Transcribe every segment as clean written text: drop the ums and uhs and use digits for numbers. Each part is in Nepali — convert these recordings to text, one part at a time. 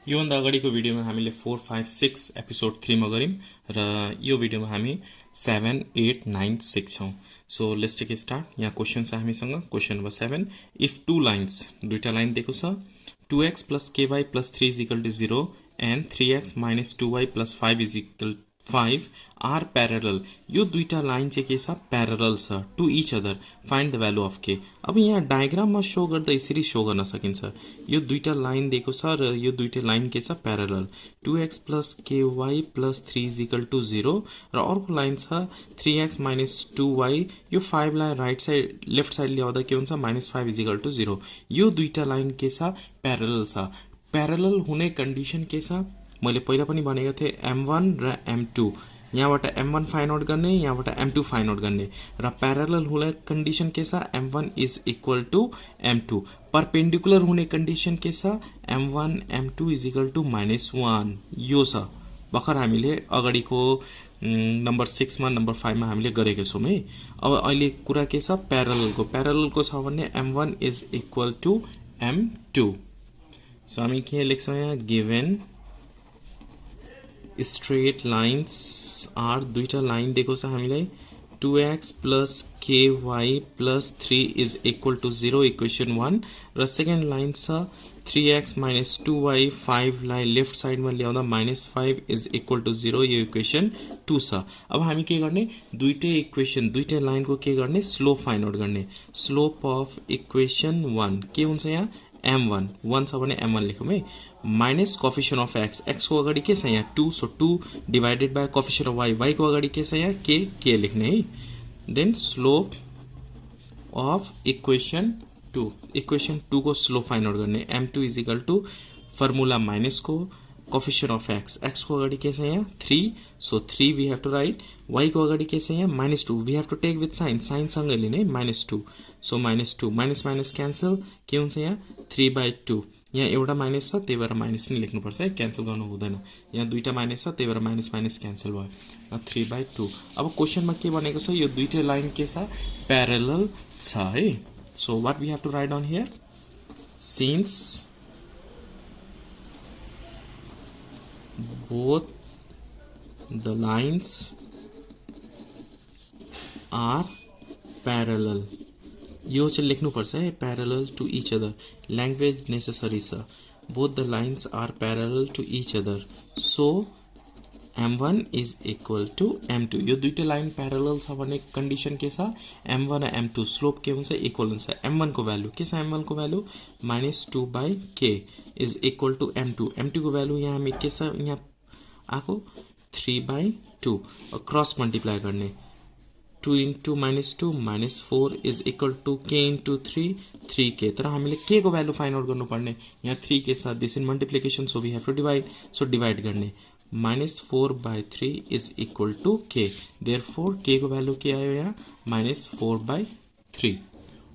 योभन्दा अगाडिको भिडियोमा हामीले 4, 5, 6 एपिसोड 3 मा गऱ्यौं र यो भिडियोमा हामी 7, 8, 9 सिक्छौं। So let's take start. यहाँ क्वेशन छ हामीसँग। Question number 7, if two lines, दुईटा लाइन दिएको छ, 2x plus ky plus 3 is equal to 0 and 3x minus 2y plus 5 is equal to 5 are parallel। यो दुईटा लाइन चाहिँ के छ, प्यारलल छ to each other, find the value of के। अब यहाँ डायग्राममा शो गर्दा यसरी शो गर्न सकिन्छ। यो दुईटा लाइन दिएको छ र यो दुईटा लाइन के छ, parallel. 2x plus ky plus 3 is equal to 0 र अर्को लाइन छ 3x minus 2y, यो 5 लाई राइट साइड लेफ्ट साइड ल्याउँदा के हुन्छ, -5 is equal to 0। यो दुईटा लाइन के छ, प्यारलल छ। प्यारलल हुने कन्डिसन के छ, मैले पहिला पनि भनेको थिएँ, m1 र m2। यहाँबाट m1 फाइन्ड आउट गर्ने, यहाँबाट m2 फाइन्ड आउट गर्ने र प्यारलल हुने कन्डिसन के छ, m1 is equal to m2। Perpendicular हुने कन्डिसन के छ, m1 m2 is equal to -1। यो छ भर्खर हामीले अगाडिको नम्बर 6 मा नम्बर 5 मा हामीले गरेका छौं है। अब अहिले कुरा के छ, प्यारललको छ भने m1 is equal to m2। So हामी के लेख्छौं यहाँ, गिभन स्ट्रेट लाइन्स आर, दुईटा लाइन दिएको छ हामीलाई, 2x plus ky plus 3 is equal to 0 equation 1 र सेकेन्ड लाइन छ 3x minus 2y, 5 लाई लेफ्ट साइडमा ल्याउँदा -5 is equal to 0, यो इक्वेसन 2 छ। अब हामी के गर्ने, दुईटै इक्वेसन दुईटै लाइनको के गर्ने, स्लोप फाइन्ड आउट गर्ने। स्लोप अफ इक्वेसन 1 के हुन्छ, यहाँ m1 1 छ भने m1 लेखौँ है, माइनस कोफिसिएन्ट अफ x को अगाडि के छ यहाँ 2, so 2 divided by coefficient of y को अगाडि के छ यहाँ k लेख्ने है। Then slope of equation 2, equation 2 को स्लोप फाइन्ड आउट गर्ने। m2 is equal to formula minus को कोफिसिएन्ट अफ x को अगाडि के छ यहाँ 3, so 3 we have to write. y को अगाडि के छ यहाँ -2, we have to take with sign, sign सँगै लिने -2, सो -2 माइनस माइनस क्यान्सल, के हुन्छ यहाँ 3/2। यहाँ एउटा माइनस छ, त्यही भएर माइनस नै लेख्नुपर्छ है, क्यान्सल गर्नु हुँदैन। यहाँ दुईटा माइनस छ, त्यही भएर माइनस माइनस क्यान्सल भयो, 3/2। अब क्वेसनमा के भनेको छ, यो दुईटै लाइन के छ, प्यारलल छ है। So what we have to write down here, since both the lines are parallel, यो चाहिँ लेख्नुपर्छ है, parallel to each other, language necessary छ। Both the lines are parallel to each other, so m1 is equal to m2। यो दुईटै लाइन प्यारलल छ भने कन्डिसन के छ, m1 र m2 स्लोप के हुन्छ, इक्वल हुन्छ। m1 को भ्यालु के छ, m1 को value -2/k is equal to m2। m2 को भ्यालु यहाँ हामी के छ, यहाँ आको 3/2, क्रस मल्टिप्लाई गर्ने, 2 into -2 -4 is equal to k into 3, 3k। तर हामीले k को भ्यालु फाइन्ड आउट गर्नुपर्ने, यहाँ 3k छ, this in multiplication, so we have to divide, so divide गर्ने, -4/3 is equal to k। therefore k को भ्यालु के आयो यहाँ, -4/3।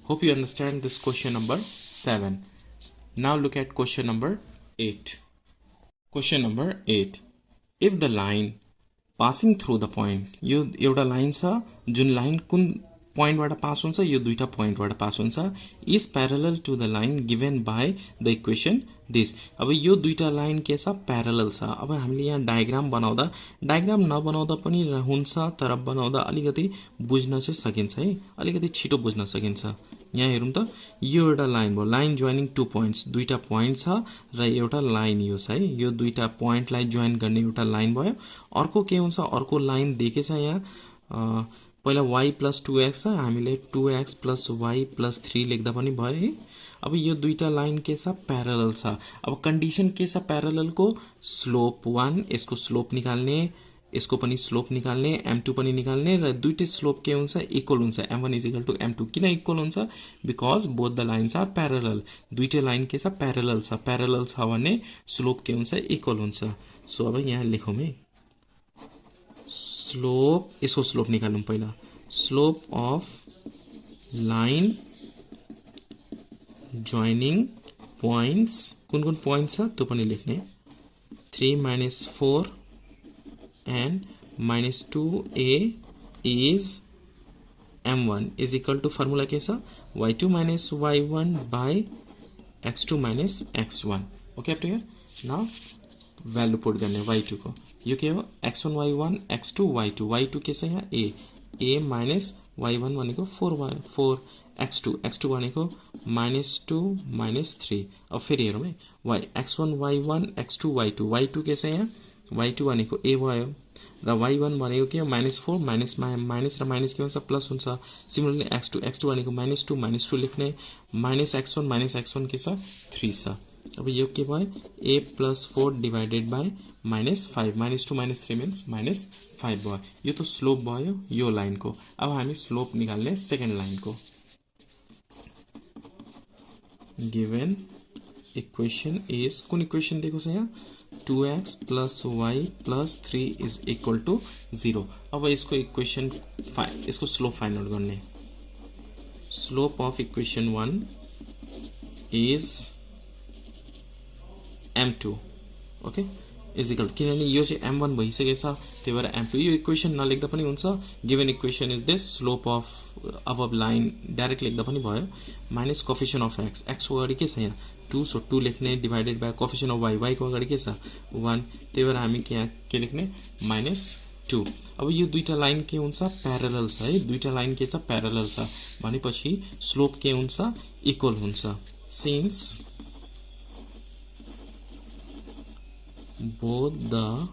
Hope you understand this question number 7। Now look at question number 8। Question number 8, if the line passing through the point, यो एउटा लाइन छ जुन लाइन कुन पोइन्टबाट पास हुन्छ, यो दुईटा पोइन्टबाट पास हुन्छ, is parallel to the line given by the equation this. अब यो दुईटा लाइन के छ, प्यारलल छ। अब हामीले यहाँ डायग्राम बनाउँदा, डायग्राम नबनाउँदा पनि हुन्छ, तर बनाउँदा अलिकति बुझ्न चाहिँ सकिन्छ है, अलिकति छिटो बुझ्न सकिन्छ। यहाँ हेरौँ त, यो एउटा लाइन भयो, लाइन जोइनिङ 2 पोइन्ट्स, दुईटा पोइन्ट छ र एउटा लाइन यो छ है, यो दुईटा पोइन्टलाई जोइन गर्ने एउटा लाइन भयो। अर्को के हुन्छ, अर्को लाइन दिएकै छ यहाँ, पहिला y plus 2x छ, हामीले 2x plus y plus 3 लेख्दा पनि भयो है। अब यो दुईटा लाइन के छ, प्यारलल छ। अब कन्डिसन के छ प्यारललको, स्लोप 1, यसको स्लोप निकाल्ने, यसको पनि स्लोप निकाल्ने, m2 पनि निकाल्ने र दुईटै स्लोप के हुन्छ, इक्वल हुन्छ, m1 is equal to m2। किन इक्वल हुन्छ, because both the lines are parallel, दुईटै लाइन के छ, प्यारलल छ। प्यारलल छ भने स्लोप के हुन्छ, इक्वल हुन्छ। सो अब यहाँ लेखौँ है, स्लोप, यसको स्लोप निकालौँ पहिला, slope of line joining points, कुन कुन पोइन्ट छ त्यो पनि लेख्ने, 3 - 4 and -2a is m1 is equal to formula के छ, y2 - y1 by x2 - x1। okay up to here। Now value put गर्ने y2 को यो के हो x1 y1 x2 y2 y2 के छ यहाँ a माइनस y1 भनेको 4 x2 x2 भनेको -2 -3 अब फेरि हेरौँ है y x1 y1 x2 y2 y2 के छ यहाँ y2 भनेको a भयो र y1 भनेको के हो -4 माइनस र माइनस के हुन्छ प्लस हुन्छ सिमिलरली x2 भनेको -2 लेख्ने -x1 के छ 3 छ अब यो के भयो a + 4 डिवाइडेड बाइ -5 -2 -3 मिन्स -5 भयो यो त स्लोप भयो यो लाइनको अब हामी स्लोप निकाल्ने सेकेन्ड लाइनको गिवन इक्वेसन इज कुन इक्वेसन दिएको छ यहाँ 2x + y + 3 is equal to 0 अब यसको इक्वेसन यसको स्लोप फाइन्ड आउट गर्ने slope of equation 1 is m2 okay is equal किनभने यो चाहिँ m1 भइसकेको छ त्यही भएर m2 यो इक्वेसन नलेख्दा पनि हुन्छ given equation is this slope of अबभ line direct लेख्दा पनि भयो माइनस कोफिसिएन्ट अफ x को अगाडि के छ यहाँ 2 सो 2 लेख्ने divided by coefficient of y को अगाडि के छ 1 त्यही भएर हामी यहाँ के लेख्ने -2 अब यो दुईटा लाइन के हुन्छ प्यारलल छ है दुईटा लाइन के छ प्यारलल छ भनेपछि स्लोप के हुन्छ इक्वल हुन्छ since both the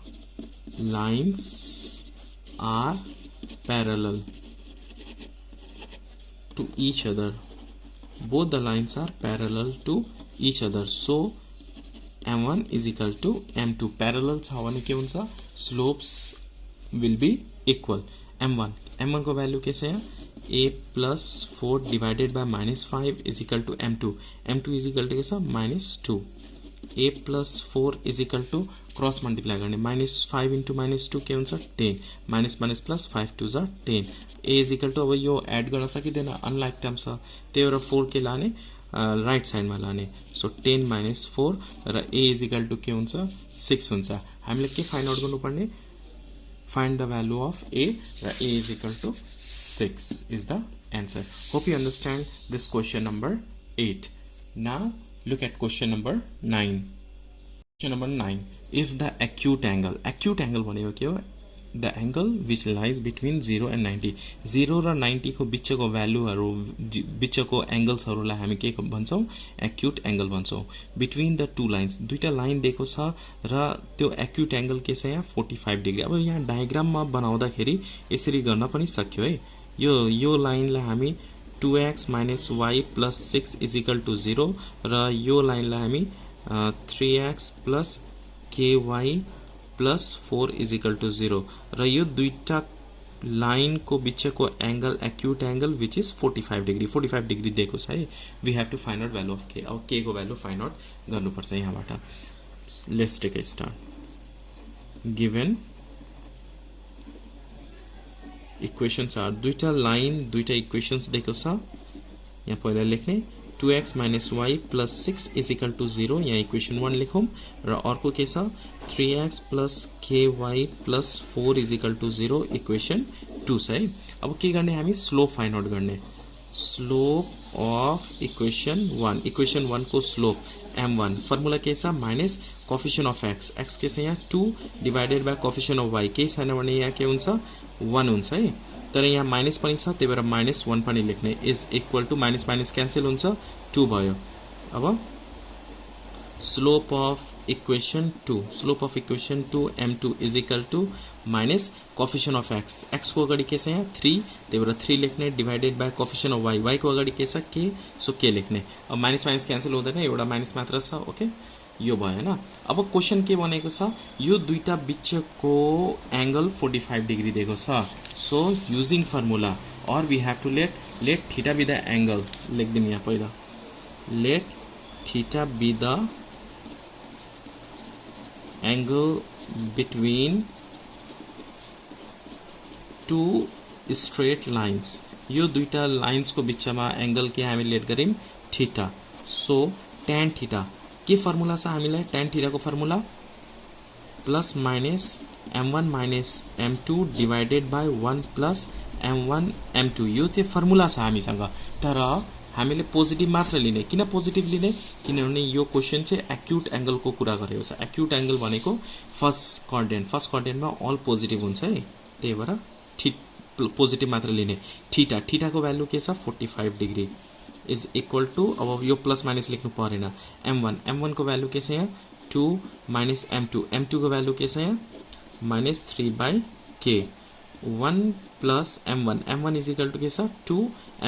lines are parallel to each other both the lines are parallel to each other so m1 is equal to m2 parallel छ भने के हुन्छ slopes will be equal m1 को भ्यालु के छ यहाँ a + 4 divided by -5 is equal to m2 is equal to के छ -2 a + 4 is equal to cross multiply गर्ने -5 × -2 के हुन्छ 10 माइनस प्लस 5 2 जा 10 a इज इक्वल टू अब यो एड गर्न सकिदैन अनलाइक टर्म छ त्यही भएर 4 के लाने राइट साइडमा लाने सो 10 - 4 र a इज इक्वल टू के हुन्छ 6 हुन्छ हामीले के फाइन्ड आउट गर्नुपर्ने find the value of a र a is equal to 6 is the answer hope you understand this question number 8 now look at question number 9 question number 9 if the acute angle भनेको के हो the angle which lies between 0 and 90 0 र 90 को बिचको भ्यालुहरु बिचको एंगल्सहरुलाई हामी के भन्छौं acute angle भन्छौं between the two lines दुईटा लाइन दिएको छ र त्यो acute angle के छ यहाँ 45 डिग्री अब यहाँ डायग्राममा बनाउँदाखेरि यसरी गर्न पनि सक्यो है यो लाइनलाई हामी 2x - y + 6 is equal to 0 र यो लाइनलाई हामी 3x + ky + 4 is equal to 0 र यो दुईटा लाइन को बिचको angle acute angle which is 45 degree दिएको छ है we have to find out value of k अब k को भ्यालु फाइन्ड आउट गर्नुपर्छ यहाँबाट let's take a start given equations are दुईटा लाइन दुईटा इक्वेशन्स दिएको छ यहाँ पहिला लेख्ने 2x - y + 6 is equal to 0 यहाँ इक्वेशन 1 लेखौं र अर्को के छ 3x + ky + 4 is equal to 0 equation 2 छ है अब के गर्ने हामी स्लोप फाइन्ड आउट गर्ने स्लोप अफ इक्वेशन 1 को स्लोप m1 फर्मुला के छ माइनस कोफिसिएन्ट अफ x के छ यहाँ 2 divided by coefficient of y के छैन भने यहाँ के हुन्छ 1 हुन्छ है तर यहाँ माइनस पनि छ त्यही भएर -1 पनि लेख्ने is equal to minus cancel हुन्छ 2 भयो अब slope of equation 2 m2 is equal to minus coefficient of x को अगाडि के छ यहाँ 3 त्यही भएर 3 लेख्ने divided by coefficient of y को अगाडि के छ k सो k लेख्ने अब माइनस क्यान्सल हुँदैन एउटा माइनस मात्र छ ओके यो भयो हैन अब क्वेशन के भनेको छ यो दुईटा बिचको एंगल 45 डिग्री दिएको छ सो युजिङ फर्मुला और we have to let theta be the angle लेख दिम यहाँ पहिला let theta be the angle between two straight lines यो दुईटा लाइन्स को बिचमा एंगल के हामी लेट गरिम थीटा सो tan थीटा के फर्मुला छ हामीलाई tan थीटा को formula plus minus m1 minus m2 divided by 1 plus m1 m2 यो चाहिँ फर्मुला छ हामीसँग तर हामीले पोजिटिभ मात्र लिने। किन पोजिटिभ लिने? किनभने यो क्वेशन चाहिँ एक्युट एंगलको कुरा गरेको छ। एक्युट एंगल भनेको फर्स्ट क्वाड्रेन्टमा अल पोजिटिभ हुन्छ है, त्यही भएर पोजिटिभ मात्र लिने। थीटा, थीटाको भ्यालु के छ 45 डिग्री इज इक्वल टू, अब यो प्लस माइनस लेख्नु परेन, m1 को भ्यालु के छ यहाँ 2 माइनस m2 को भ्यालु के छ यहाँ -3/k 1 plus m1 is equal to के छ 2,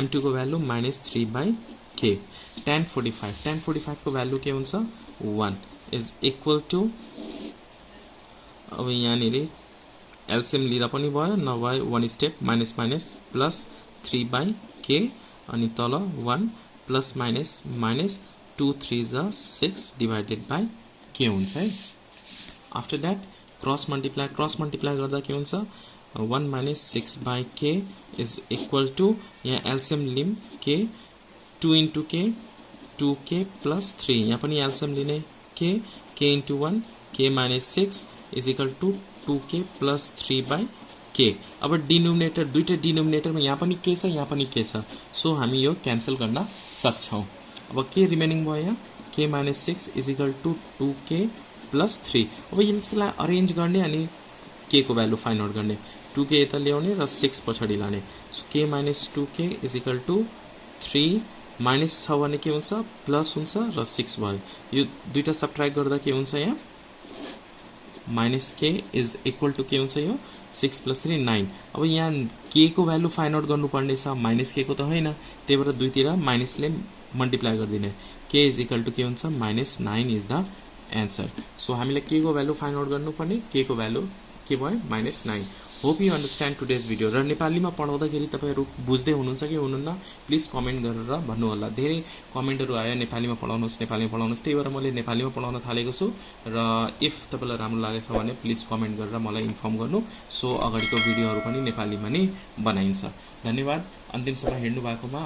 m2 को भ्यालु -3/k tan 45 को भ्यालु के हुन्छ 1 इज इक्वल टू, अब यहाँनिर एलसीएम लिँदा पनि भयो, नभए 1 स्टेप माइनस प्लस 3/k अनि तल 1 प्लस माइनस 2 3 जा 6 डिवाइडेड बाई k हुन्छ है। आफ्टर दैट क्रस मल्टिप्लाई गर्दा के हुन्छ 1 minus 6/k is equal to, यहाँ एलसीएम लिम k 2 into k 2k plus 3, यहाँ पनि एलसीएम लिने k into 1 k minus 6 is equal to 2k plus 3/k। अब डिनोमिनेटर, दुईटा डिनोमिनेटरमा यहाँ पनि के छ यहाँ पनि के छ, सो हामी यो क्यान्सल गर्न सक्छौं। अब के रिमेनिङ भयो यहाँ k minus 6 is equal to 2k plus 3। अब यसलाई अरेन्ज गर्ने अनि k को भ्यालु फाइन्ड आउट गर्ने, 2k यता ल्याउने र 6 पछाडि लाने, so k minus 2k is equal to 3 minus छ भने के हुन्छ प्लस हुन्छ र 6 भयो। यो दुईटा सबट्र्याक्ट गर्दा के हुन्छ यहाँ minus k is equal to के हुन्छ यो 6 प्लस 3 9। अब यहाँ k को भ्यालु फाइन्ड आउट गर्नुपर्ने छ, माइनस k को त होइन, त्यही भएर दुईतिर माइनसले मल्टिप्लाई गरिदिने, k इज इक्वल टू के हुन्छ -9 इज द एन्सर। सो हामीले k को भ्यालु फाइन्ड आउट गर्नुपर्ने, k को भ्यालु के भयो -9। Hope you understand today's video. र नेपालीमा पढाउँदाखेरि तपाईहरु बुझ्दै हुनुहुन्छ कि हुनुहुन्न प्लिज कमेन्ट गरेर भन्नु होला। धेरै कमेन्टहरु आयो नेपालीमा पढाउनुस्, त्यही भएर मैले नेपालीमा पढाउन थालेको छु। र इफ तपाईलाई राम्रो लागेछ भने प्लिज कमेन्ट गरेर मलाई इन्फर्म गर्नु, सो अगाडिको भिडियोहरु पनि नेपालीमा नै बनाइन्छ। धन्यवाद अन्तिमसम्म हेर्नु भएकोमा।